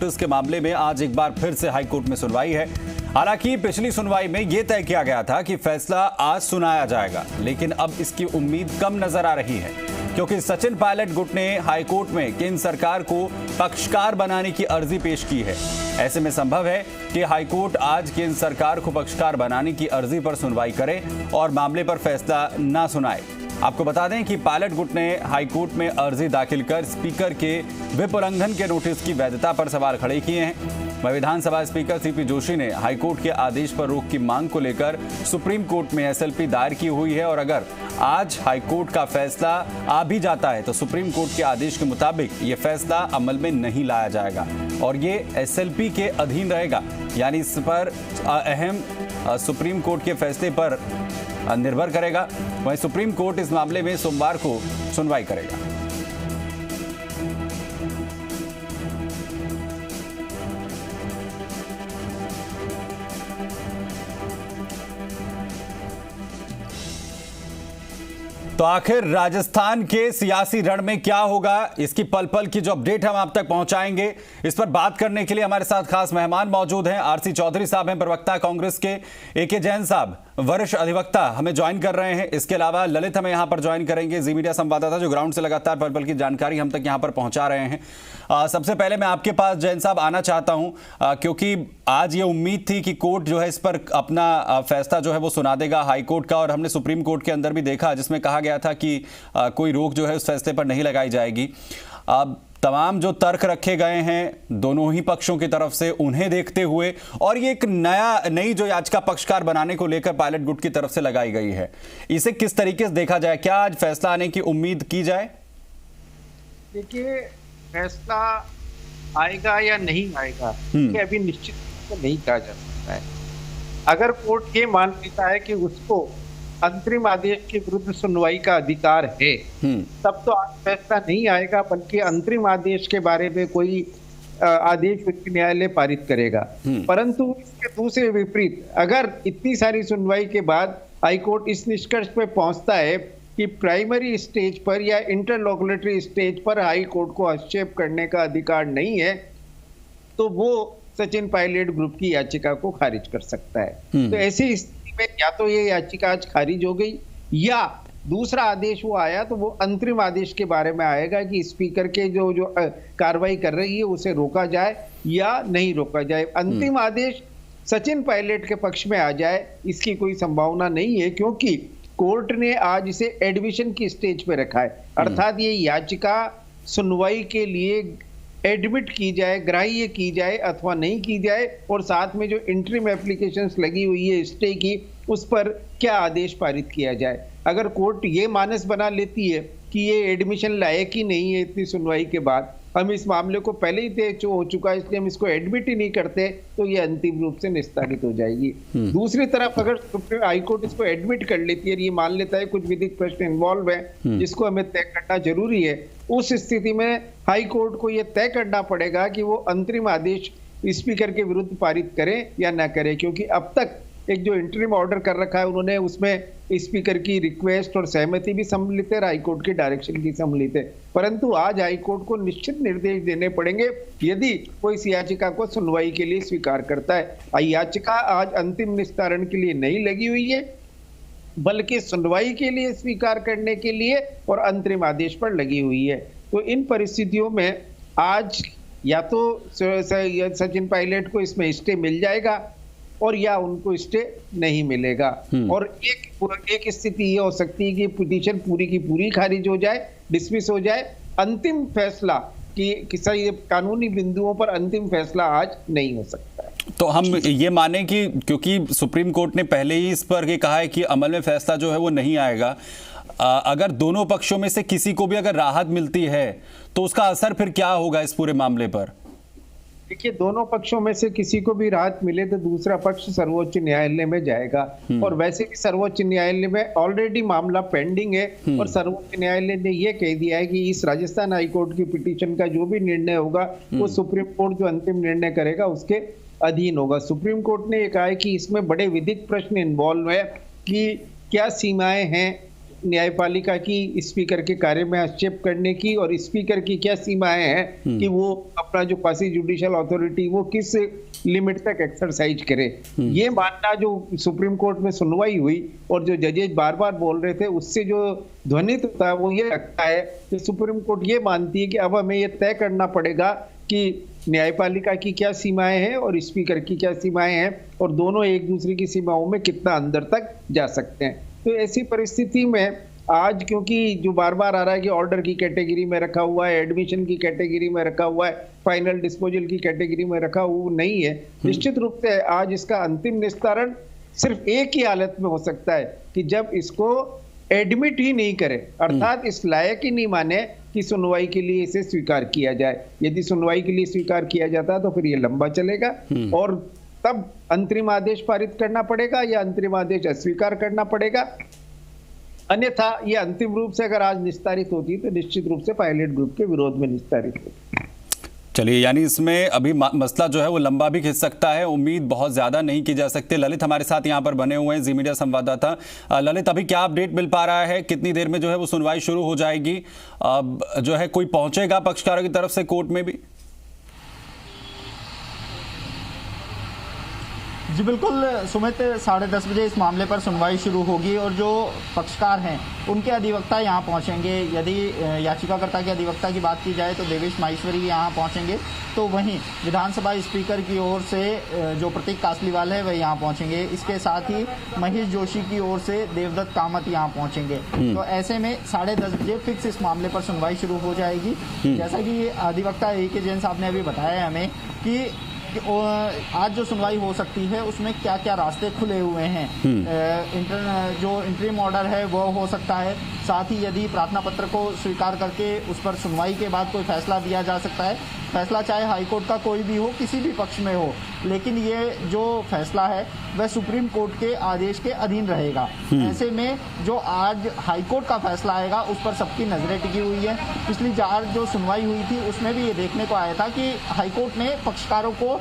Notice के मामले में आज एक बार फिर से हाईकोर्ट में सुनवाई है। हालांकि पिछली सुनवाई में यह तय किया गया था कि फैसला आज सुनाया जाएगा, लेकिन अब इसकी उम्मीद कम नजर आ रही है, क्योंकि सचिन पायलट गुट ने हाईकोर्ट में केंद्र सरकार को पक्षकार बनाने की अर्जी पेश की है। ऐसे में संभव है कि हाईकोर्ट आज केंद्र सरकार को पक्षकार बनाने की अर्जी पर सुनवाई करे और मामले पर फैसला न सुनाए। आपको बता दें कि पायलट गुट ने हाईकोर्ट में अर्जी दाखिल कर स्पीकर के व्हिप उल्लंघन के नोटिस की वैधता पर सवाल खड़े किए हैं। वहीं विधानसभा स्पीकर सीपी जोशी ने हाईकोर्ट के आदेश पर रोक की मांग को लेकर सुप्रीम कोर्ट में एसएलपी दायर की हुई है और अगर आज हाईकोर्ट का फैसला आ भी जाता है तो सुप्रीम कोर्ट के आदेश के मुताबिक ये फैसला अमल में नहीं लाया जाएगा और ये एसएलपी के अधीन रहेगा, यानी इस पर अहम सुप्रीम कोर्ट के फैसले पर निर्भर करेगा। वहीं सुप्रीम कोर्ट इस मामले में सोमवार को सुनवाई करेगा। तो आखिर राजस्थान के सियासी रण में क्या होगा, इसकी पल पल की जो अपडेट हम आप तक पहुंचाएंगे। इस पर बात करने के लिए हमारे साथ खास मेहमान मौजूद हैं। आरसी चौधरी साहब हैं, प्रवक्ता कांग्रेस के। एके जैन साहब वरिष्ठ अधिवक्ता हमें ज्वाइन कर रहे हैं। इसके अलावा ललित हमें यहां पर ज्वाइन करेंगे, जी मीडिया संवाददाता जो ग्राउंड से लगातार पल पल की जानकारी हम तक यहां पर पहुंचा रहे हैं। सबसे पहले मैं आपके पास जैन साहब आना चाहता हूं, क्योंकि आज ये उम्मीद थी कि कोर्ट जो है इस पर अपना फैसला जो है वो सुना देगा हाईकोर्ट का, और हमने सुप्रीम कोर्ट के अंदर भी देखा जिसमें कहा गया था कि कोई रोक जो है उस फैसले पर नहीं लगाई जाएगी। अब तमाम जो तर्क रखे गए हैं दोनों ही पक्षों की तरफ से, उन्हें देखते हुए और ये एक नई जो याचिका पक्षकार बनाने को लेकर पायलट गुट की तरफ से लगाई गई है, इसे किस तरीके से देखा जाए? क्या आज फैसला आने की उम्मीद की जाए? देखिए, फैसला आएगा या नहीं आएगा ये अभी निश्चित तो नहीं कहा जा सकता है। अगर कोर्ट ये मान लेता है कि उसको अंतरिम आदेश के विरुद्ध सुनवाई का अधिकार है, तब तो आज फैसला नहीं आएगा, बल्कि अंतरिम आदेश के बारे में कोई आदेश उच्च न्यायालय पारित करेगा। परंतु इसके दूसरे विपरीत, अगर इतनी सारी सुनवाई के बाद हाईकोर्ट इस निष्कर्ष पे पहुंचता है कि प्राइमरी स्टेज पर या इंटरलोकुलेटरी स्टेज पर हाई कोर्ट को हस्तक्षेप करने का अधिकार नहीं है, तो वो सचिन पायलट ग्रुप की याचिका को खारिज कर सकता है। तो ऐसी स्थिति में या तो ये याचिका आज खारिज हो गई, या दूसरा आदेश वो आया तो वो अंतरिम आदेश के बारे में आएगा कि स्पीकर के जो कार्रवाई कर रही है उसे रोका जाए या नहीं रोका जाए। अंतिम आदेश सचिन पायलट के पक्ष में आ जाए इसकी कोई संभावना नहीं है, क्योंकि कोर्ट ने आज इसे एडमिशन की स्टेज पे रखा है, अर्थात ये याचिका सुनवाई के लिए एडमिट की जाए, ग्राह्य की जाए अथवा नहीं की जाए, और साथ में जो इंटरिम एप्लीकेशंस लगी हुई है स्टे की, उस पर क्या आदेश पारित किया जाए। अगर कोर्ट ये मानस बना लेती है कि ये एडमिशन लायक ही नहीं है इतनी सुनवाई के बाद, हम इस मामले को पहले ही तय हो चुका है इसलिए हम इसको एडमिट ही नहीं करते, तो ये अंतिम रूप से निस्तारित हो जाएगी। दूसरी तरफ अगर सुप्रीम हाईकोर्ट इसको एडमिट कर लेती है, ये मान लेता है कुछ विधिक प्रश्न इन्वॉल्व है जिसको हमें तय करना जरूरी है, उस स्थिति में हाईकोर्ट को यह तय करना पड़ेगा कि वो अंतरिम आदेश स्पीकर के विरुद्ध पारित करे या न करे, क्योंकि अब तक एक जो इंटरिम ऑर्डर कर रखा है उन्होंने उसमें स्पीकर की रिक्वेस्ट और सहमति भी सम्मिलित है, हाईकोर्ट की डायरेक्शन की सम्मिलित है। परंतु आज हाईकोर्ट को निश्चित निर्देश देने पड़ेंगे यदि कोई इस याचिका को सुनवाई के लिए स्वीकार करता है। याचिका आज अंतिम निस्तारण के लिए नहीं लगी हुई है, बल्कि सुनवाई के लिए स्वीकार करने के लिए और अंतरिम आदेश पर लगी हुई है। तो इन परिस्थितियों में आज या तो सचिन पायलट को इसमें स्टे मिल जाएगा और या उनको स्टे नहीं मिलेगा, और एक स्थिति ये हो सकती है कि पिटीशन पूरी की पूरी खारिज हो जाए, डिसमिस हो जाए। अंतिम फैसला कि सही कानूनी बिंदुओं पर अंतिम फैसला आज नहीं हो सकता है। तो हम ये माने कि क्योंकि सुप्रीम कोर्ट ने पहले ही इस पर कहा है कि अमल में फैसला जो है वो नहीं आएगा, अगर दोनों पक्षों में से किसी को भी अगर राहत मिलती है तो उसका असर फिर क्या होगा इस पूरे मामले पर? देखिए, दोनों पक्षों में से किसी को भी राहत मिले तो दूसरा पक्ष सर्वोच्च न्यायालय में जाएगा, और वैसे भी सर्वोच्च न्यायालय में ऑलरेडी मामला पेंडिंग है, और सर्वोच्च न्यायालय ने यह कह दिया है कि इस राजस्थान हाईकोर्ट की पिटीशन का जो भी निर्णय होगा वो सुप्रीम कोर्ट जो अंतिम निर्णय करेगा उसके अधीन होगा। सुप्रीम कोर्ट ने यह कहा है कि इसमें बड़े विधिक प्रश्न इन्वॉल्व है कि क्या सीमाएं हैं न्यायपालिका की स्पीकर के कार्य में हस्तक्षेप करने की और स्पीकर की क्या सीमाएं हैं कि वो अपना जो क्वासी जुडिशियल अथॉरिटी वो किस लिमिट तक एक्सरसाइज करे। ये मानना जो सुप्रीम कोर्ट में सुनवाई हुई और जो जजेज बार बार बोल रहे थे उससे जो ध्वनित होता है वो ये लगता है कि सुप्रीम कोर्ट ये मानती है कि अब हमें ये तय करना पड़ेगा कि न्यायपालिका की क्या सीमाएं हैं और स्पीकर की क्या सीमाएं हैं और दोनों एक दूसरे की सीमाओं में कितना अंदर तक जा सकते हैं। तो ऐसी परिस्थिति में आज क्योंकि जो बार बार आ रहा है कि ऑर्डर की कैटेगरी में रखा हुआ है, एडमिशन की कैटेगरी में रखा हुआ है, फाइनल डिस्पोजल की कैटेगरी में रखा हुआ नहीं है, निश्चित रूप से आज इसका अंतिम निस्तारण सिर्फ एक ही हालत में हो सकता है कि जब इसको एडमिट ही नहीं करे, अर्थात इस लायक ही नहीं माने कि सुनवाई के लिए इसे स्वीकार किया जाए। यदि सुनवाई के लिए स्वीकार किया जाता है तो फिर ये लंबा चलेगा और तब अंतरिम आदेश पारित करना पड़ेगा या अंतरिम आदेश अस्वीकार करना पड़ेगा। अन्यथा ये अंतिम रूप से अगर आज निस्तारित होती तो निश्चित रूप से पायलट ग्रुप के विरोध में निस्तारित होती। चलिए, यानी इसमें अभी मसला जो है वो लंबा भी खिंच सकता है, उम्मीद बहुत ज्यादा नहीं की जा सकती। ललित हमारे साथ यहाँ पर बने हुए हैं, जी मीडिया संवाददाता। ललित, अभी क्या अपडेट मिल पा रहा है, कितनी देर में जो है वो सुनवाई शुरू हो जाएगी? अब जो है कोई पहुंचेगा पक्षकारों की तरफ से कोर्ट में भी? जी बिल्कुल सुमित, 10:30 बजे इस मामले पर सुनवाई शुरू होगी और जो पक्षकार हैं उनके अधिवक्ता यहाँ पहुँचेंगे। यदि याचिकाकर्ता के अधिवक्ता की बात की जाए तो देवेश माहेश्वरी यहाँ पहुँचेंगे, तो वहीं विधानसभा स्पीकर की ओर से जो प्रतीक कासलीवाल है वह यहाँ पहुँचेंगे। इसके साथ ही महेश जोशी की ओर से देवदत्त कामत यहाँ पहुँचेंगे। तो ऐसे में 10:30 बजे फिक्स इस मामले पर सुनवाई शुरू हो जाएगी। जैसा कि अधिवक्ता ए.के. जैन साहब ने अभी बताया हमें कि आज जो सुनवाई हो सकती है उसमें क्या क्या रास्ते खुले हुए हैं। जो इंटरिम ऑर्डर है वो हो सकता है, साथ ही यदि प्रार्थना पत्र को स्वीकार करके उस पर सुनवाई के बाद कोई फैसला दिया जा सकता है। फैसला चाहे हाईकोर्ट का कोई भी हो, किसी भी पक्ष में हो, लेकिन ये जो फैसला है वह सुप्रीम कोर्ट के आदेश के अधीन रहेगा। ऐसे में जो आज हाईकोर्ट का फैसला आएगा उस पर सबकी नजरें टिकी हुई है। पिछली बार जो सुनवाई हुई थी उसमें भी ये देखने को आया था कि हाईकोर्ट ने पक्षकारों को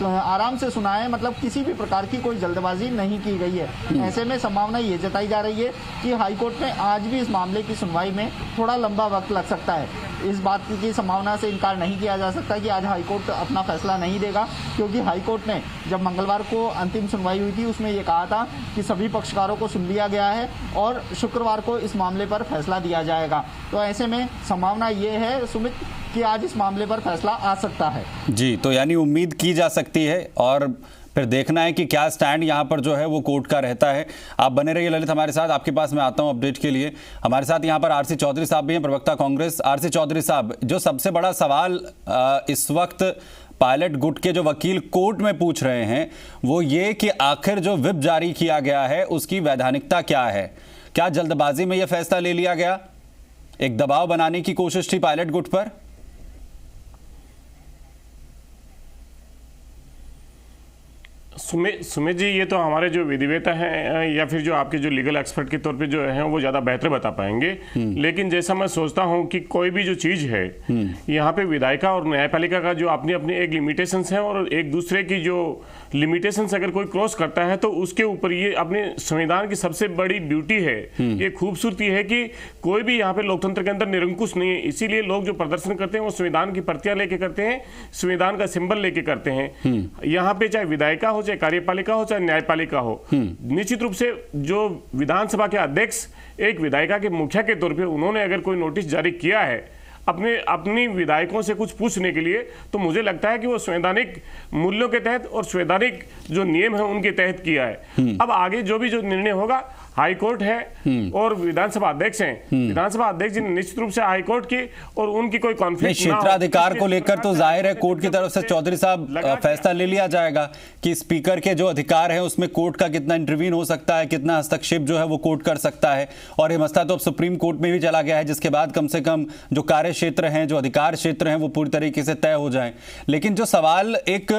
आराम से सुना है, मतलब किसी भी प्रकार की कोई जल्दबाजी नहीं की गई है। ऐसे में संभावना ये जताई जा रही है कि हाईकोर्ट में आज भी इस मामले की सुनवाई में थोड़ा लंबा वक्त लग सकता है। इस बात की संभावना से इनकार नहीं किया जा सकता कि आज हाईकोर्ट अपना फैसला नहीं देगा, क्योंकि हाईकोर्ट ने जब मंगलवार को अंतिम सुनवाई हुई थी उसमें ये कहा था कि सभी पक्षकारों को सुन लिया गया है और शुक्रवार को इस मामले पर फैसला दिया जाएगा। तो ऐसे में संभावना ये है सुमित कि आज इस मामले पर फैसला आ सकता है। जी, तो यानी उम्मीद की जा सकती है और फिर देखना है कि क्या स्टैंड यहाँ पर जो है वो कोर्ट का रहता है। आप बने रहिए ललित हमारे साथ, आपके पास मैं आता हूँ अपडेट के लिए। हमारे साथ यहाँ पर आरसी चौधरी साहब भी हैं, प्रवक्ता कांग्रेस। आरसी चौधरी साहब, जो सबसे बड़ा सवाल इस वक्त पायलट गुट के जो वकील कोर्ट में पूछ रहे हैं वो ये कि आखिर जो व्हिप जारी किया गया है उसकी वैधानिकता क्या है? क्या जल्दबाजी में यह फैसला ले लिया गया? एक दबाव बनाने की कोशिश थी पायलट गुट पर? सुमित जी, ये तो हमारे जो विधिवेता हैं या फिर जो आपके जो लीगल एक्सपर्ट के तौर पे जो हैं वो ज़्यादा बेहतर बता पाएंगे। लेकिन जैसा मैं सोचता हूँ कि कोई भी जो चीज़ है यहाँ पे विधायिका और न्यायपालिका का जो अपनी अपनी एक लिमिटेशंस है और एक दूसरे की जो लिमिटेशंस अगर कोई क्रॉस करता है तो उसके ऊपर ये अपने संविधान की सबसे बड़ी ब्यूटी है, ये खूबसूरती है कि कोई भी यहाँ पे लोकतंत्र के अंदर निरंकुश नहीं है। इसीलिए लोग जो प्रदर्शन करते हैं वो संविधान की प्रतियां लेके करते हैं, संविधान का सिंबल लेके करते हैं। यहाँ पे चाहे विधायिका हो, चाहे कार्यपालिका हो, चाहे न्यायपालिका हो, निश्चित रूप से जो विधानसभा के अध्यक्ष एक विधायिका के मुखिया के तौर पर उन्होंने अगर कोई नोटिस जारी किया है अपनी विधायकों से कुछ पूछने के लिए, तो मुझे लगता है कि वो संवैधानिक मूल्यों के तहत और संवैधानिक जो नियम है उनके तहत किया है। अब आगे जो भी जो निर्णय होगा, हाई कोर्ट है और विधानसभा अध्यक्ष हैं, विधानसभा अध्यक्ष जी ने निश्चित रूप से हाई कोर्ट की और उनकी कोई कॉन्फ्लिक्ट क्षेत्राधिकार को लेकर तो जाहिर है कोर्ट की तरफ से चौधरी साहब फैसला ले लिया जाएगा कि स्पीकर के जो अधिकार है उसमें कोर्ट का कितना इंटरवीन हो सकता है, कितना हस्तक्षेप जो है वो कोर्ट कर सकता है। और ये मसला तो अब सुप्रीम कोर्ट में भी चला गया है, जिसके बाद कम से कम जो कार्य क्षेत्र हैं, जो अधिकार क्षेत्र हैं वो पूरी तरीके से तय हो जाएं। लेकिन जो सवाल एक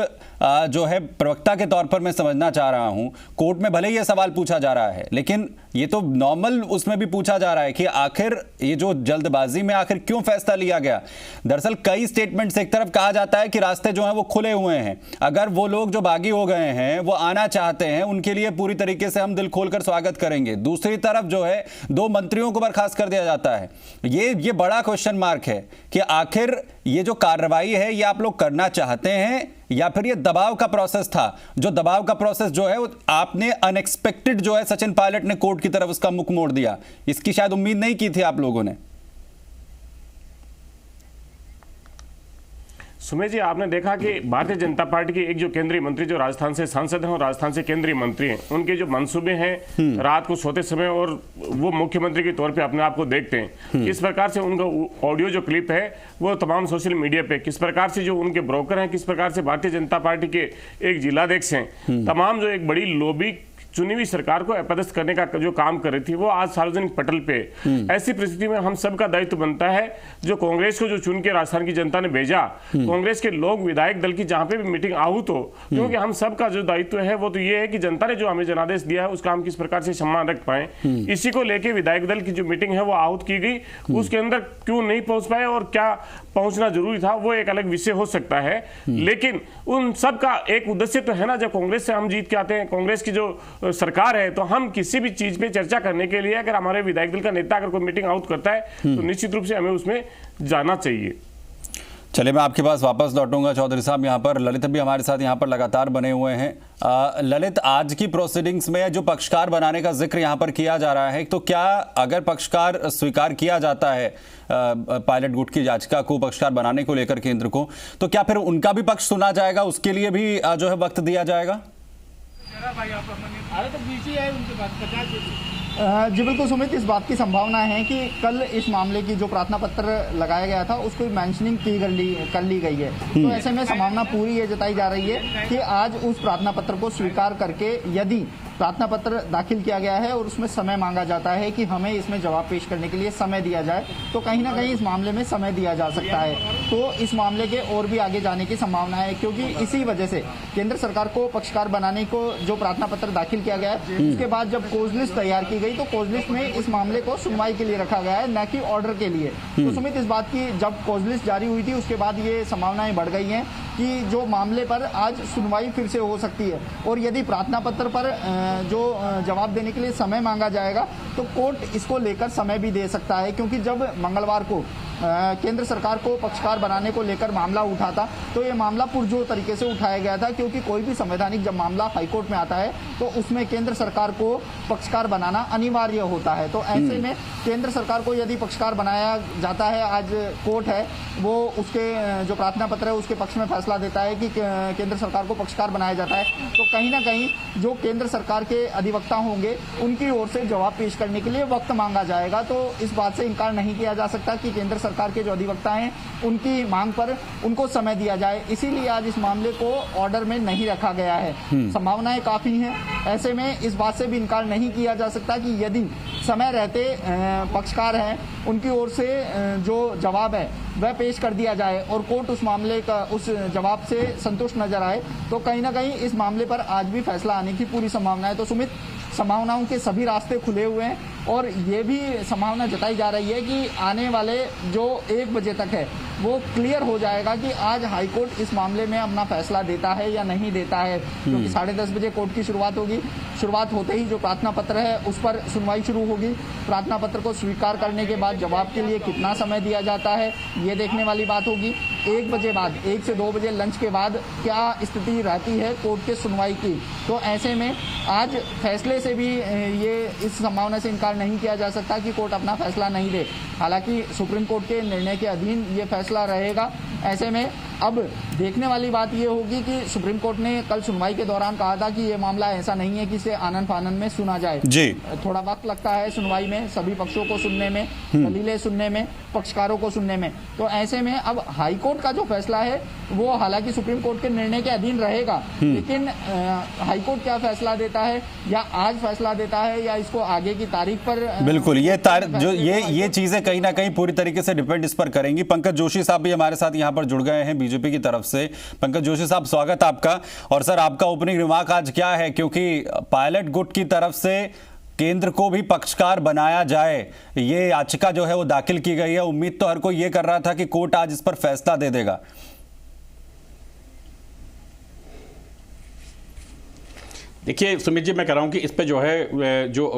जो है प्रवक्ता के तौर पर मैं समझना चाह रहा हूं, कोर्ट में भले ही यह सवाल पूछा जा रहा है लेकिन लेकिन ये तो नॉर्मल उसमें भी पूछा जा रहा है कि आखिर ये जो जल्दबाजी में आखिर क्यों फैसला लिया गया। दरअसल कई स्टेटमेंट्स, एक तरफ कहा जाता है कि रास्ते जो हैं वो खुले हुए हैं, अगर वो लोग जो बागी हो गए हैं वो आना चाहते हैं उनके लिए पूरी तरीके से हम दिल खोलकर स्वागत करेंगे। दूसरी तरफ जो है 2 मंत्रियों को बर्खास्त कर दिया जाता है। ये बड़ा क्वेश्चन मार्क है कि आखिर ये जो कार्रवाई है ये आप लोग करना चाहते हैं या फिर ये दबाव का प्रोसेस था। जो दबाव का प्रोसेस जो है वो आपने अनएक्सपेक्टेड जो है सचिन पायलट ने कोर्ट की तरफ उसका मुख मोड़ दिया, इसकी शायद उम्मीद नहीं की थी आप लोगों ने। सुमेश जी, आपने देखा कि भारतीय जनता पार्टी के एक जो केंद्रीय मंत्री जो राजस्थान से सांसद हैं और राजस्थान से केंद्रीय मंत्री हैं, उनके जो मंसूबे हैं रात को सोते समय और वो मुख्यमंत्री के तौर पे अपने आप को देखते हैं, किस प्रकार से उनका ऑडियो जो क्लिप है वो तमाम सोशल मीडिया पे, किस प्रकार से जो उनके ब्रोकर हैं, किस प्रकार से भारतीय जनता पार्टी के एक जिलाध्यक्ष हैं, तमाम जो एक बड़ी लॉबी चुनी हुई सरकार को अपदस्थ करने का जो काम कर रही थी वो आज सार्वजनिक पटल पे। ऐसी परिस्थिति में हम सबका दायित्व बनता है, जो कांग्रेस को जो चुन के राजस्थान की जनता ने भेजा, कांग्रेस के लोग विधायक दल की जहां पे भी मीटिंग आहूत हो, क्योंकि हम सबका जो दायित्व है वो तो ये है कि जनता ने जो हमें जनादेश दिया है उसका हम किस प्रकार से सम्मान रख पाए। इसी को लेके विधायक दल की जो मीटिंग है वो आहूत की गई, उसके अंदर क्यों नहीं पहुंच पाए और क्या पहुंचना जरूरी था वो एक अलग विषय हो सकता है, लेकिन उन सबका एक उद्देश्य तो है ना, जब कांग्रेस से हम जीत के आते हैं, कांग्रेस की जो सरकार है, तो हम किसी भी चीज पे चर्चा करने के लिए अगर हमारे विधायक दल का नेता अगर कोई मीटिंग आउट करता है तो निश्चित रूप से हमें उसमें जाना चाहिए। चलिए, मैं आपके पास वापस लौटूंगा। चौधरी साहब यहाँ पर ललित भी हमारे साथ यहाँ पर लगातार बने हुए हैं। ललित, आज की प्रोसीडिंग्स में जो पक्षकार बनाने का जिक्र यहाँ पर किया जा रहा है, तो क्या अगर पक्षकार स्वीकार किया जाता है पायलट गुट की याचिका को पक्षकार बनाने को लेकर केंद्र को, तो क्या फिर उनका भी पक्ष सुना जाएगा, उसके लिए भी जो है वक्त दिया जाएगा? जी बिल्कुल सुमित, इस बात की संभावना है कि कल इस मामले की जो प्रार्थना पत्र लगाया गया था उसको मेंशनिंग कर ली गई है, तो ऐसे में संभावना पूरी ये जताई जा रही है कि आज उस प्रार्थना पत्र को स्वीकार करके यदि प्रार्थना पत्र दाखिल किया गया है और उसमें समय मांगा जाता है कि हमें इसमें जवाब पेश करने के लिए समय दिया जाए, तो कहीं ना कहीं इस मामले में समय दिया जा सकता है, तो इस मामले के और भी आगे जाने की संभावना है, क्योंकि इसी वजह से केंद्र सरकार को पक्षकार बनाने को जो प्रार्थना पत्र दाखिल किया गया है, उसके बाद जब कोज लिस्ट तैयार की गई तो कोज लिस्ट में इस मामले को सुनवाई के लिए रखा गया है, न कि ऑर्डर के लिए। तो सुमित, इस बात की जब कोज लिस्ट जारी हुई थी उसके बाद ये संभावनाएं बढ़ गई हैं कि जो मामले पर आज सुनवाई फिर से हो सकती है, और यदि प्रार्थना पत्र पर जो जवाब देने के लिए समय मांगा जाएगा तो कोर्ट इसको लेकर समय भी दे सकता है, क्योंकि जब मंगलवार को केंद्र सरकार को पक्षकार बनाने को लेकर मामला उठा था तो ये मामला पुरजोर तरीके से उठाया गया था, क्योंकि कोई भी संवैधानिक जब मामला हाईकोर्ट में आता है तो उसमें केंद्र सरकार को पक्षकार बनाना अनिवार्य होता है। तो ऐसे में केंद्र सरकार को यदि पक्षकार बनाया जाता है, आज कोर्ट है वो उसके जो प्रार्थना पत्र है उसके पक्ष में फैसला देता है कि केंद्र सरकार को पक्षकार बनाया जाता है, तो कहीं ना कहीं जो केंद्र सरकार के अधिवक्ता होंगे उनकी ओर से जवाब पेश करने के लिए वक्त मांगा जाएगा। तो इस बात से इनकार नहीं किया जा सकता कि केंद्र सरकार के जो अधिवक्ता हैं उनकी मांग पर उनको समय दिया जाए, इसीलिए आज इस मामले को ऑर्डर में नहीं रखा गया है। संभावनाएं काफी हैं, ऐसे में इस बात से भी इनकार नहीं किया जा सकता कि यदि समय रहते पक्षकार हैं उनकी ओर से जो जवाब है वह पेश कर दिया जाए और कोर्ट उस मामले का उस जवाब से संतुष्ट नजर आए, तो कहीं ना कहीं इस मामले पर आज भी फैसला आने की पूरी संभावना है। तो सुमित, संभावनाओं के सभी रास्ते खुले हुए हैं और ये भी संभावना जताई जा रही है कि आने वाले जो 1 बजे तक है वो क्लियर हो जाएगा कि आज हाईकोर्ट इस मामले में अपना फैसला देता है या नहीं देता है, क्योंकि 10:30 बजे कोर्ट की शुरुआत होगी। शुरुआत होते ही जो प्रार्थना पत्र है उस पर सुनवाई शुरू होगी। प्रार्थना पत्र को स्वीकार करने के बाद जवाब के लिए कितना समय दिया जाता है ये देखने वाली बात होगी। 1 बजे बाद 1 से 2 बजे लंच के बाद क्या स्थिति रहती है कोर्ट के सुनवाई की, तो ऐसे में आज फैसले से भी ये इस संभावना से इनकार नहीं किया जा सकता कि कोर्ट अपना फैसला नहीं दे। हालांकि सुप्रीम कोर्ट के निर्णय के अधीन ये फैसला रहेगा। ऐसे में अब देखने वाली बात ये होगी कि सुप्रीम कोर्ट ने कल सुनवाई के दौरान कहा था कि ये मामला ऐसा नहीं है कि इसे आनन फानन में सुना जाए जी। थोड़ा वक्त लगता है सुनवाई में, सभी पक्षों को सुनने में, दलीलें सुनने में, पक्षकारों को सुनने में। तो ऐसे में अब हाईकोर्ट का जो फैसला है वो हालांकि सुप्रीम कोर्ट के निर्णय के अधीन रहेगा, लेकिन हाईकोर्ट क्या फैसला देता है, या आज फैसला देता है या इसको आगे की तारीख पर बिल्कुल ये चीजें कहीं ना कहीं पूरी तरीके से डिपेंड इस पर करेंगी। पंकज जोशी साहब भी हमारे साथ यहाँ पर जुड़ गए हैं बीजेपी की तरफ से। पंकज जोशी साहब, स्वागत आपका। और सर, आपका ओपनिंग रिमार्क आज क्या है, क्योंकि पायलट गुट की तरफ से केंद्र को भी पक्षकार बनाया जाए, ये याचिका जो है वो दाखिल की गई है। उम्मीद तो हर कोई ये कर रहा था कि कोर्ट आज इस पर फैसला दे देगा। देखिए सुमित जी, मैं कह रहा हूं कि इस पे जो है जो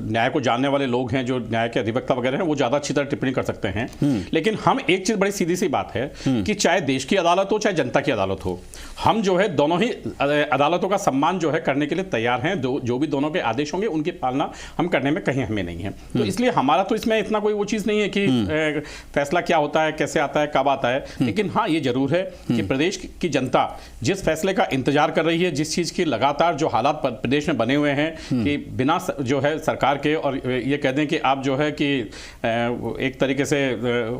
न्याय को जानने वाले लोग हैं, जो न्याय के अधिवक्ता वगैरह हैं, वो ज़्यादा अच्छी तरह टिप्पणी कर सकते हैं। लेकिन हम एक चीज़ बड़ी सीधी सी बात है कि चाहे देश की अदालत हो चाहे जनता की अदालत हो, हम जो है दोनों ही अदालतों का सम्मान जो है करने के लिए तैयार हैं। जो भी दोनों के आदेश होंगे उनकी पालना हम करने में कहीं हमें नहीं है। तो इसलिए हमारा तो इसमें इतना कोई वो चीज़ नहीं है कि फैसला क्या होता है, कैसे आता है, कब आता है। लेकिन हाँ, ये जरूर है कि प्रदेश की जनता जिस फैसले का इंतजार कर रही है, जिस चीज़ की लगातार जो हालात प्रदेश में बने हुए हैं कि बिना जो है सरकार के, और ये कह दें कि आप जो है कि एक तरीके से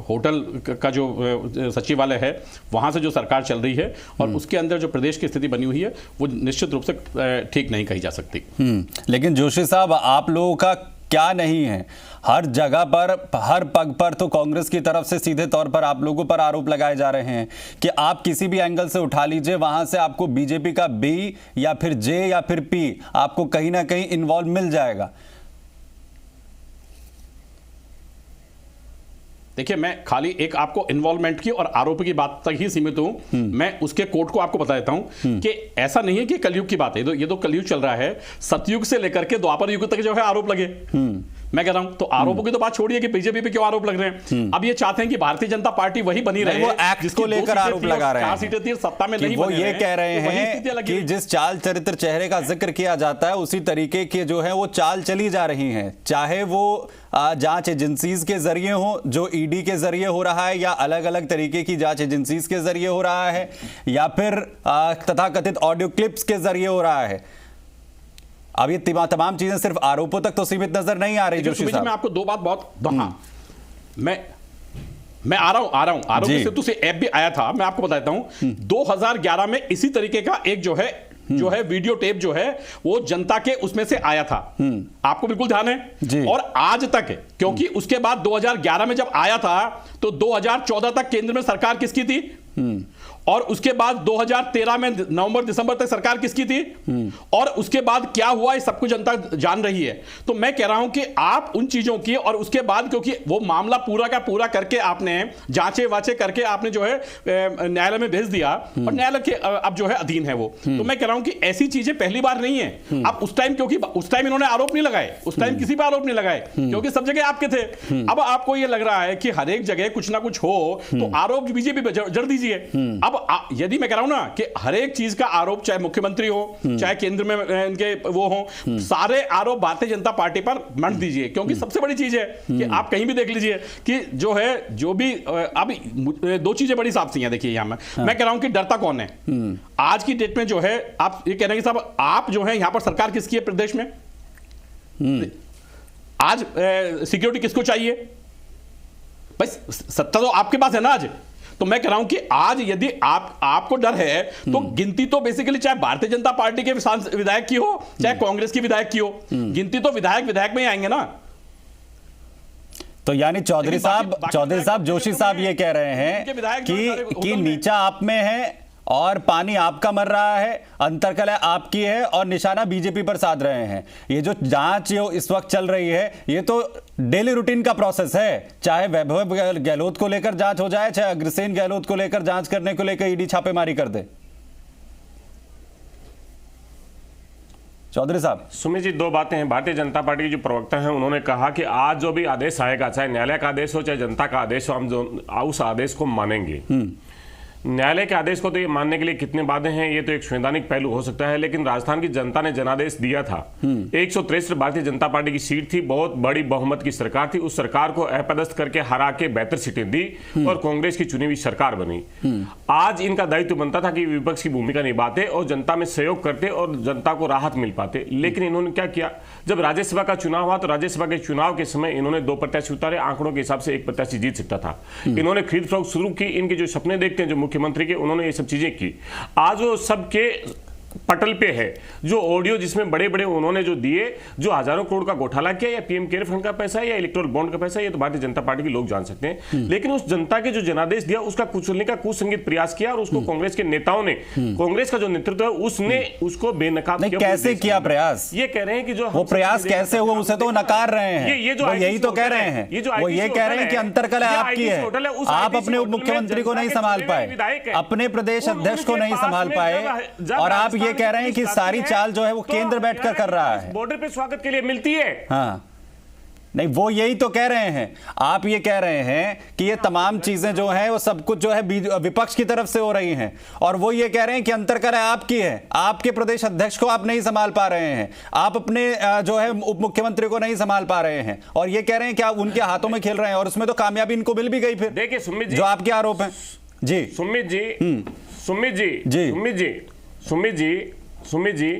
होटल का जो सचिवालय है वहां से जो सरकार चल रही है और उसके अंदर जो प्रदेश की स्थिति बनी हुई है वो निश्चित रूप से ठीक नहीं कही जा सकती। लेकिन जोशी साहब, आप लोगों का क्या नहीं है, हर जगह पर, हर पग पर तो कांग्रेस की तरफ से सीधे तौर पर आप लोगों पर आरोप लगाए जा रहे हैं कि आप किसी भी एंगल से उठा लीजिए, वहां से आपको बीजेपी का बी या फिर जे या फिर पी आपको कहीं ना कहीं इन्वॉल्व मिल जाएगा। देखिए, मैं खाली एक आपको इन्वॉल्वमेंट की और आरोप की बात तक ही सीमित हूं। मैं उसके कोर्ट को आपको बता देता हूं कि ऐसा नहीं है कि कलयुग की बात है, ये तो कलयुग चल रहा है। सतयुग से लेकर के द्वापर युग तक जो है आरोप लगे। मैं कह रहा हूं तो आरोपों की तो बात छोड़िए कि बीजेपी पे क्यों आरोप लग रहे हैं। अब ये चाहते हैं कि भारतीय जनता पार्टी वही बनी रहे, वो एक्ट को लेकर आरोप लगा रहे हैं, 4 सीटें थी, सत्ता में नहीं वो बने ये कह रहे हैं कि जिस चाल चरित्र चेहरे का जिक्र किया जाता है उसी तरीके के जो है वो चाल चली जा रही है, चाहे वो जांच एजेंसीज के जरिए हो, जो ईडी के जरिए हो रहा है, या अलग अलग तरीके की जांच एजेंसीज के जरिए हो रहा है, या फिर तथाकथित ऑडियो क्लिप्स के जरिए हो रहा है। अब ये तमाम चीजें सिर्फ आरोपों तक तो सीमित नजर नहीं आ रही। जोशी साहब, मैं आपको दो बात बहुत मैं आ रहा हूं आरोप सेतु से ऐप भी आया था, मैं आपको बताता हूं 2011 में इसी तरीके का एक जो है वीडियो टेप जो है वो जनता के उसमें से आया था। आपको बिल्कुल ध्यान है। और आज तक, क्योंकि उसके बाद 2011 में जब आया था तो 2014 तक केंद्र में सरकार किसकी थी, और उसके बाद 2013 में नवंबर दिसंबर तक सरकार किसकी थी, और उसके बाद क्या हुआ ये सब कुछ जनता जान रही है। तो मैं कह रहा हूं कि आप उन चीजों की, और उसके बाद क्योंकि वो मामला पूरा का पूरा करके आपने जांचे वाचे करके आपने जो है न्यायालय में भेज दिया और न्यायालय के अब जो है अधीन है वो। तो मैं कह रहा हूं कि ऐसी चीजें पहली बार नहीं है। अब उस टाइम, क्योंकि उस टाइम इन्होंने आरोप नहीं लगाए, उस टाइम किसी पर आरोप नहीं लगाए क्योंकि सब जगह आपके थे। अब आपको ये लग रहा है कि हर एक जगह कुछ ना कुछ हो तो आरोप बीजेपी पे जड़ दीजिए। अब यदि मैं कह रहा हूं ना कि हर एक चीज का आरोप, चाहे मुख्यमंत्री हो चाहे केंद्र में इनके वो हो, सारे आरोप भारतीय जनता पार्टी पर मत दीजिए। क्योंकि सबसे बड़ी चीज है कि आप कहीं भी देख लीजिए कि जो है जो भी अब दो चीजें बड़ी साफ सी हैं। देखिए यहां मैं कह रहा हूं कि डरता कौन है आज की डेट में, जो है आप ये कह रहे हैं कि साहब आप जो है यहां पर सरकार किसकी है प्रदेश में, आज सिक्योरिटी किसको चाहिए, बस सत्ता तो आपके पास है ना आज। तो मैं कह रहा हूं कि आज यदि आपको डर है तो गिनती तो बेसिकली चाहे भारतीय जनता पार्टी के विधायक की हो चाहे कांग्रेस की विधायक की हो, गिनती तो विधायक में ही आएंगे ना। तो यानी चौधरी साहब जोशी साहब ये कह रहे हैं कि नीचा आप में है और पानी आपका मर रहा है, अंतरकलह आपकी है और निशाना बीजेपी पर साध रहे हैं। ये जो जांच इस वक्त चल रही है ये तो डेली रूटीन का प्रोसेस है, चाहे वैभव गहलोत को लेकर जांच हो जाए, चाहे अग्रसेन गहलोत को लेकर जांच करने को लेकर ईडी छापेमारी कर दे। चौधरी साहब, सुमित जी, दो बातें हैं। भारतीय जनता पार्टी के जो प्रवक्ता हैं उन्होंने कहा कि आज जो भी आदेश आएगा, चाहे न्यायालय का आदेश हो चाहे जनता का आदेश हो, हम उस आदेश को मानेंगे। न्यायालय के आदेश को तो ये मानने के लिए कितने बाधे हैं ये तो एक संवैधानिक पहलू हो सकता है, लेकिन राजस्थान की जनता ने जनादेश दिया था। 163 भारतीय जनता पार्टी की सीट थी, बहुत बड़ी बहुमत की सरकार थी। उस सरकार को अपदस्थ करके हरा के बेहतर सीटें दी और कांग्रेस की चुनी हुई सरकार बनी। आज इनका दायित्व बनता था कि विपक्ष की भूमिका निभाते और जनता में सहयोग करते और जनता को राहत मिल पाते। लेकिन इन्होंने क्या किया, जब राज्यसभा का चुनाव हुआ तो राज्यसभा के चुनाव के समय इन्होंने 2 प्रत्याशी उतारे, आंकड़ों के हिसाब से 1 प्रत्याशी जीत सकता था। इन्होंने खरीद फरोख्त शुरू की, इनके जो सपने देखते हैं जो मुख्यमंत्री के, उन्होंने ये सब चीजें की। आज वो सबके पटल पे है, जो ऑडियो जिसमें बड़े बड़े उन्होंने जो दिए, जो हजारों करोड़ का घोटाला किया, या पीएम केयर फंड का पैसा है या इलेक्टोरल बॉन्ड का पैसा है, ये तो भारतीय जनता पार्टी के लोग जान सकते हैं। लेकिन उस जनता के जो जनादेश दिया उसका कुचलने का कुसंगीत प्रयास किया, और उसको कांग्रेस के नेताओं ने, कांग्रेस का जो नेतृत्व है उसने उसको बेनकाब किया। कैसे किया प्रयास? ये कह रहे हैं कि जो वो प्रयास कैसे हुआ उसे तो नकार रहे हैं, ये जो यही तो कह रहे हैं, वो ये कह रहे हैं कि अंतर्कलह आपकी है, आप अपने उप मुख्यमंत्री को नहीं संभाल पाए, अपने प्रदेश अध्यक्ष को नहीं संभाल पाए, और आप ये कह रहे हैं कि सारी चाल जो है वो केंद्र बैठकर कर रहा है। बॉर्डर पे स्वागत के लिए मिलती है। हाँ, नहीं, वो यही तो कह रहे हैं। आप ये कह रहे हैं कि ये तमाम चीजें जो हैं वो सब कुछ जो है विपक्ष की तरफ से हो रही हैं, और वो ये कह रहे हैं कि अंतर्कलह आपकी है, आपके प्रदेश अध्यक्ष को आप नहीं संभाल पा रहे हैं, आप अपने जो है उप मुख्यमंत्री को नहीं संभाल पा रहे हैं, और ये कह रहे हैं कि आप उनके हाथों में खेल रहे हैं, और उसमें तो कामयाबी इनको मिल भी गई। फिर देखिए सुमित जी, जो आपके आरोप हैं जी, सुमित जी,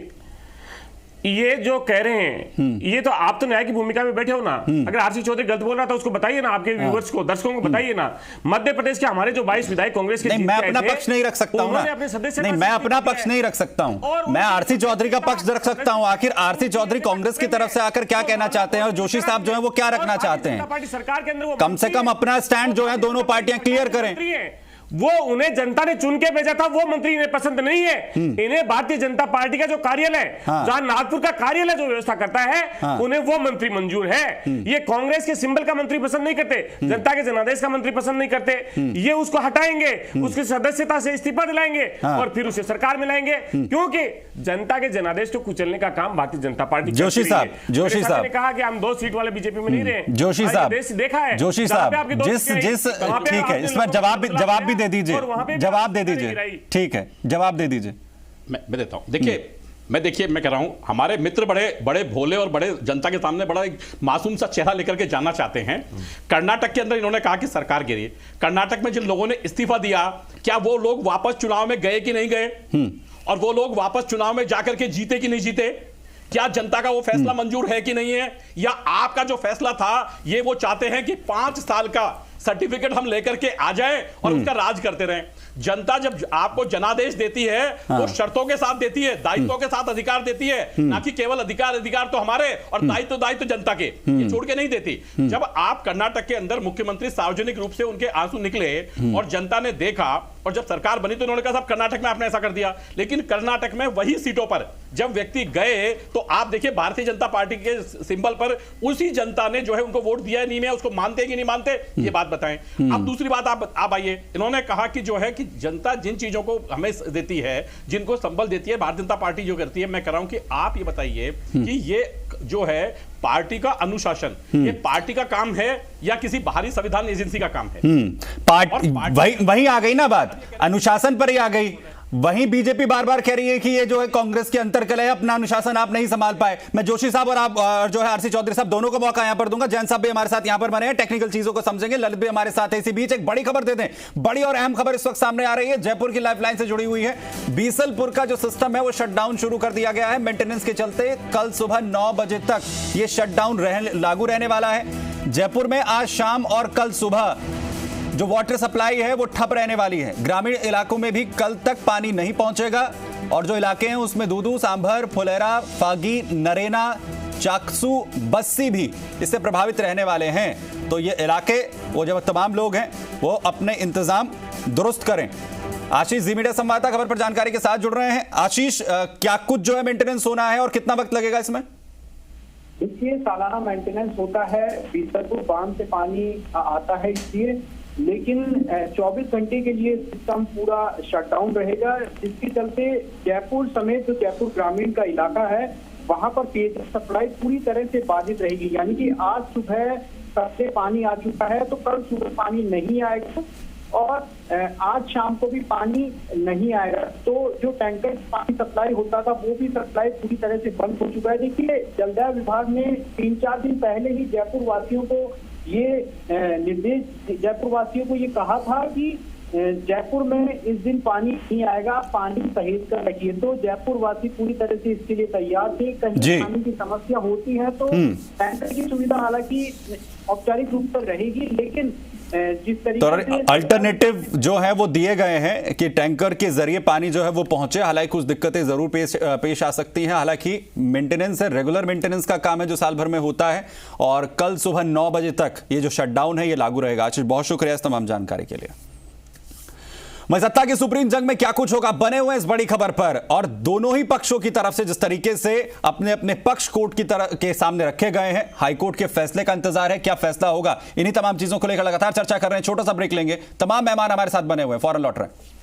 ये जो कह रहे हैं, ये तो आप तो न्याय की भूमिका में बैठे हो ना। अगर आरसी चौधरी गलत बोल रहा था उसको बताइए ना, आपके व्यूअर्स को, दर्शकों को बताइए ना। मध्य प्रदेश के हमारे जो 22 विधायक कांग्रेस के, नहीं, मैं अपना पक्ष नहीं रख सकता हूं ना, नहीं, मैं अपना पक्ष नहीं रख सकता हूं, मैं आरसी चौधरी का पक्ष रख सकता हूं। आखिर आरसी चौधरी कांग्रेस की तरफ से आकर क्या कहना चाहते हैं, और जोशी साहब जो है वो क्या रखना चाहते हैं? सरकार के अंदर कम से कम अपना स्टैंड जो है दोनों पार्टियां क्लियर करें। वो उन्हें जनता ने चुन के भेजा था, वो मंत्री इन्हें पसंद नहीं है। इन्हें भारतीय जनता पार्टी का जो कार्यालय, जहां नागपुर का कार्यालय जो व्यवस्था करता है, उन्हें वो मंत्री मंजूर है। ये कांग्रेस के सिंबल का मंत्री पसंद नहीं करते, जनता के जनादेश का मंत्री पसंद नहीं करते। ये उसको हटाएंगे, उसकी सदस्यता से इस्तीफा दिलाएंगे, और फिर उसे सरकार में लाएंगे, क्योंकि जनता के जनादेश को कुचलने का काम भारतीय जनता पार्टी। जोशी साहब ने कहा कि हम 2 सीट वाले बीजेपी में नहीं रहे। जोशी साहब देखा है, जोशी साहब जिस ठीक है, इस पर जवाब भी दे दीजिए, जवाब दे दीजिए, ठीक है, जवाब दे दीजिए। मैं देता हूं। देखिए मैं कह रहा हूं, हमारे मित्र बड़े भोले और बड़े जनता के सामने बड़ा एक मासूम सा चेहरा लेकर के जाना चाहते हैं। कर्नाटक के अंदर इन्होंने कहा कि सरकार गिरी। कर्नाटक में जिन लोगों ने इस्तीफा दिया, क्या वो लोग वापस चुनाव में गए कि नहीं गए, और वो लोग वापस चुनाव में जाकर के जीते कि नहीं जीते? क्या जनता का वो फैसला मंजूर है कि नहीं है, या आपका जो फैसला था ये वो चाहते हैं कि 5 साल का सर्टिफिकेट हम लेकर के आ जाएं और उसका राज करते रहें? जनता जब आपको जनादेश देती है तो शर्तों के साथ देती है, दायित्वों के साथ अधिकार देती है, ना कि केवल अधिकार तो हमारे और दायित्व जनता के, ये छोड़ के नहीं देती। जब आप कर्नाटक के अंदर मुख्यमंत्री सार्वजनिक रूप से उनके आंसू निकले और जनता ने देखा, और जब सरकार बनी तो उन्होंने कहा साहब कर्नाटक में आपने ऐसा कर दिया, लेकिन कर्नाटक में वही सीटों पर जब व्यक्ति गए तो आप देखिए भारतीय जनता पार्टी के सिंबल पर उसी जनता ने जो है उनको वोट दिया नहीं, मैं उसको मानते कि नहीं मानते, ये बात बताएं। अब दूसरी बात आप आइए, इन्होंने कहा कि जो है कि जनता जिन चीजों को हमें देती है, जिनको संबल देती है, भारतीय जनता पार्टी जो करती है, मैं कह रहा हूं कि आप ये बताइए कि ये जो है पार्टी का अनुशासन, ये पार्टी का काम है या किसी बाहरी संविधान एजेंसी का काम है? पार्टी वही आ गई ना बात, अनुशासन पर ही आ गई। वहीं बीजेपी बार बार कह रही है कि ये जो है कांग्रेस की अंतर्कलह है, अपना अनुशासन आप नहीं संभाल पाए। मैं जोशी साहब और आप जो है आरसी चौधरी साहब दोनों को मौका यहां पर दूंगा। जैन साहब भी हमारे साथ यहां पर बने हैं, टेक्निकल चीजों को समझेंगे। ललित भी हमारे साथ है। इसी बीच एक बड़ी खबर दे दें, बड़ी और अहम खबर इस वक्त सामने आ रही है, जयपुर की लाइफलाइन से जुड़ी हुई है। बीसलपुर का जो सिस्टम है वो शटडाउन शुरू कर दिया गया है मेंटेनेंस के चलते। कल सुबह 9 बजे तक ये शटडाउन लागू रहने वाला है। जयपुर में आज शाम और कल सुबह जो वाटर सप्लाई है वो ठप रहने वाली है। ग्रामीण इलाकों में भी कल तक पानी नहीं पहुंचेगा, और जो इलाके हैं उसमें दूदू, सांभर, फुलेरा, फागी, नरेना, चाकसू, बस्सी भी इससे प्रभावित रहने वाले हैं। तो ये इलाके, वो जो तमाम लोग हैं वो अपने इंतजाम दुरुस्त करें। आशीष जी मीडिया संवाददाता खबर पर जानकारी के साथ जुड़ रहे हैं। आशीष, क्या कुछ जो है मेंटेनेंस होना है और कितना वक्त लगेगा इसमें? देखिए, सालाना मेंटेनेंस होता है, बीसलपुर बांध से पानी आता है इसलिए, लेकिन 24 घंटे के लिए सिस्टम पूरा शटडाउन रहेगा, जिसके चलते जयपुर समेत जो जयपुर ग्रामीण का इलाका है वहां पर पेयजल सप्लाई पूरी तरह से बाधित रहेगी। यानी कि आज सुबह सबसे पानी आ चुका है, तो कल सुबह पानी नहीं आएगा, और आज शाम को भी पानी नहीं आएगा। तो जो टैंकर पानी सप्लाई होता था वो भी सप्लाई पूरी तरह से बंद हो चुका है। देखिए, जलदाय विभाग ने 3-4 दिन पहले ही जयपुर वासियों को ये निर्देश, जयपुर वासियों को ये कहा था कि जयपुर में इस दिन पानी नहीं आएगा, पानी सहेज कर रखिए। तो जयपुर वासी पूरी तरह से इसके लिए तैयार थे। कहीं पानी की समस्या होती है तो टैंकर की सुविधा हालांकि औपचारिक रूप से रहेगी, लेकिन जिस तो तरीके से अल्टरनेटिव जो है वो दिए गए हैं कि टैंकर के जरिए पानी जो है वो पहुंचे। हालांकि कुछ दिक्कतें जरूर पेश आ सकती हैं। हालांकि मेंटेनेंस है, रेगुलर मेंटेनेंस का काम है जो साल भर में होता है, और कल सुबह 9 बजे तक ये जो शटडाउन है ये लागू रहेगा। आशीष, बहुत शुक्रिया इस तमाम जानकारी के लिए। मैं सत्ता की सुप्रीम जंग में क्या कुछ होगा, बने हुए इस बड़ी खबर पर, और दोनों ही पक्षों की तरफ से जिस तरीके से अपने अपने पक्ष कोर्ट की तरफ के सामने रखे गए हैं, हाईकोर्ट के फैसले का इंतजार है, क्या फैसला होगा, इन्हीं तमाम चीजों को लेकर लगातार चर्चा कर रहे हैं। छोटा सा ब्रेक लेंगे, तमाम मेहमान हमारे साथ बने हुए हैं, फौरन लौट रहे हैं।